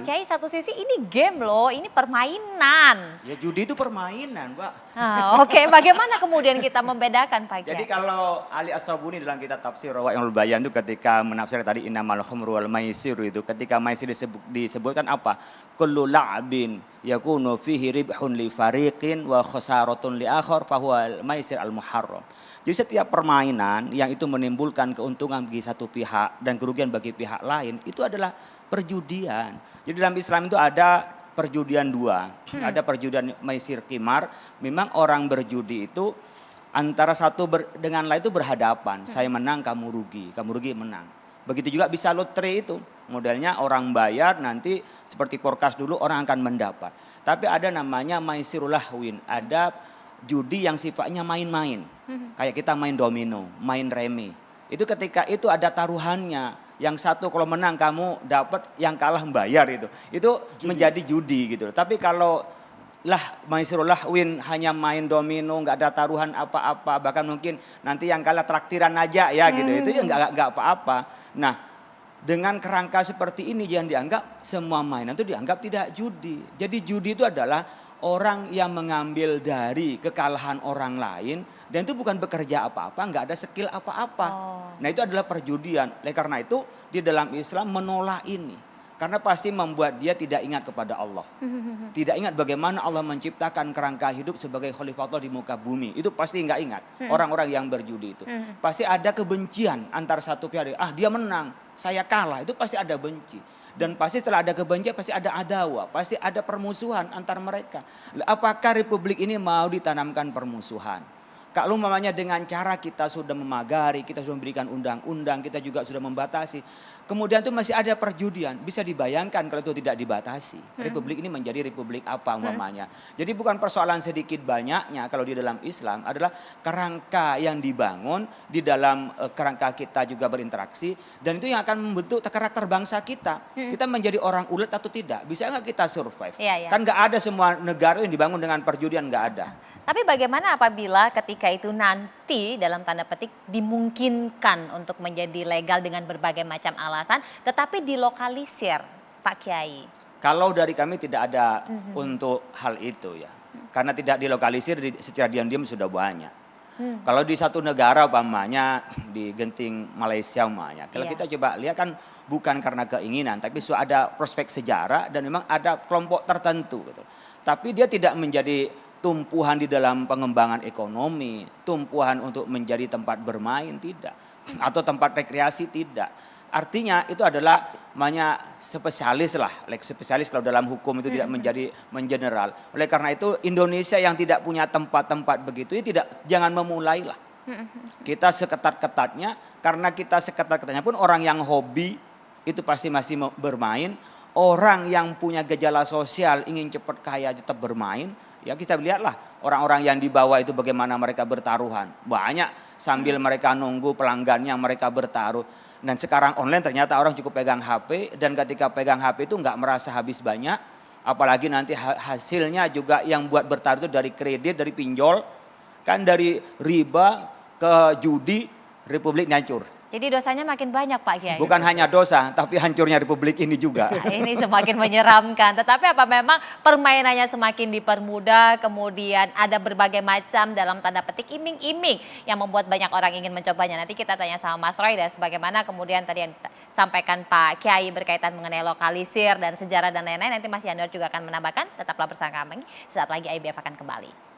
Kiai, satu sisi ini game loh, ini permainan. Ya judi itu permainan, Mbak. Oke, bagaimana kemudian kita membedakan Pak Kiai? Jadi kalau Ali As-Sabuni dalam kitab tafsir Rawaiyul Bayan itu ketika menafsir tadi innamal khamru wal maisir itu, ketika maisir disebutkan apa? Kullu la'bin yakunu fihi ribhun li fariqin wa khasaratun li akhar fahuwa maisir al muharram. Jadi setiap permainan yang itu menimbulkan keuntungan bagi satu pihak dan kerugian bagi pihak lain itu adalah perjudian. Jadi dalam Islam itu ada perjudian dua, ada perjudian maisir qimar. Memang orang berjudi itu antara satu dengan lain itu berhadapan. Saya menang, kamu rugi menang. Begitu juga bisa lotre itu. Modelnya orang bayar nanti seperti forecast dulu orang akan mendapat. Tapi ada namanya maisirul lahwin, ada judi yang sifatnya main-main. Kayak kita main domino, main remi. Itu ketika itu ada taruhannya. Yang satu kalau menang kamu dapat, yang kalah membayar itu. Itu judi. Menjadi judi gitu. Tapi kalau maisirul lahwin hanya main domino, nggak ada taruhan apa-apa, bahkan mungkin nanti yang kalah traktiran aja ya gitu. Itu ya nggak apa-apa. Nah, dengan kerangka seperti ini yang dianggap semua mainan itu dianggap tidak judi. Jadi judi itu adalah orang yang mengambil dari kekalahan orang lain dan itu bukan bekerja apa-apa, nggak ada skill apa-apa. Nah itu adalah perjudian. Oleh karena itu di dalam Islam menolak ini. Karena pasti membuat dia tidak ingat kepada Allah. Tidak ingat bagaimana Allah menciptakan kerangka hidup sebagai Khalifatullah di muka bumi. Itu pasti nggak ingat orang-orang yang berjudi itu. Pasti ada kebencian antara satu pihak. Dia menang, saya kalah. Itu pasti ada benci. Dan pasti setelah ada kebencian pasti ada adawa. Pasti ada permusuhan antar mereka. Apakah republik ini mau ditanamkan permusuhan? Kalau umpamanya dengan cara kita sudah memagari, kita sudah memberikan undang-undang, kita juga sudah membatasi. Kemudian itu masih ada perjudian. Bisa dibayangkan kalau itu tidak dibatasi. Republik ini menjadi republik apa umpamanya. Jadi bukan persoalan sedikit banyaknya kalau di dalam Islam adalah kerangka yang dibangun di dalam kerangka kita juga berinteraksi. Dan itu yang akan membentuk karakter bangsa kita. Kita menjadi orang ulet atau tidak. Bisa nggak kita survive? Kan nggak ada semua negara yang dibangun dengan perjudian, nggak ada. Tapi bagaimana apabila ketika itu nanti dalam tanda petik dimungkinkan untuk menjadi legal dengan berbagai macam alasan, tetapi dilokalisir, Pak Kiai? Kalau dari kami tidak ada untuk hal itu ya, karena tidak dilokalisir secara diam-diam sudah banyak. Kalau di satu negara umpamanya di Genting Malaysia umpamanya, kalau kita coba lihat kan bukan karena keinginan, tapi sudah ada prospek sejarah dan memang ada kelompok tertentu gitu. Tapi dia tidak menjadi tumpuhan di dalam pengembangan ekonomi, tumpuhan untuk menjadi tempat bermain tidak, atau tempat rekreasi tidak. Artinya itu adalah namanya spesialis lah, spesialis kalau dalam hukum itu tidak menjadi mengeneral. Oleh karena itu Indonesia yang tidak punya tempat-tempat begitu, jangan memulai lah. Kita seketat-ketatnya, karena kita seketat-ketatnya pun orang yang hobi itu pasti masih bermain. Orang yang punya gejala sosial ingin cepat kaya tetap bermain. Ya kita lihatlah orang-orang yang di bawah itu bagaimana mereka bertaruhan. Banyak sambil mereka nunggu pelanggannya mereka bertaruh. Dan sekarang online ternyata orang cukup pegang HP. Dan ketika pegang HP itu nggak merasa habis banyak. Apalagi nanti hasilnya juga yang buat bertaruh itu dari kredit, dari pinjol. Kan dari riba ke judi, republik hancur. Jadi dosanya makin banyak Pak Kiai. Bukan hanya dosa, tapi hancurnya republik ini juga. Ini semakin menyeramkan. Tetapi apa memang permainannya semakin dipermudah, kemudian ada berbagai macam dalam tanda petik iming-iming yang membuat banyak orang ingin mencobanya. Nanti kita tanya sama Mas Roy dan sebagaimana kemudian tadi yang disampaikan Pak Kiai berkaitan mengenai lokalisir dan sejarah dan lain-lain. Nanti Mas Yandor juga akan menambahkan. Tetaplah bersama kami. Sesaat lagi IBF akan kembali.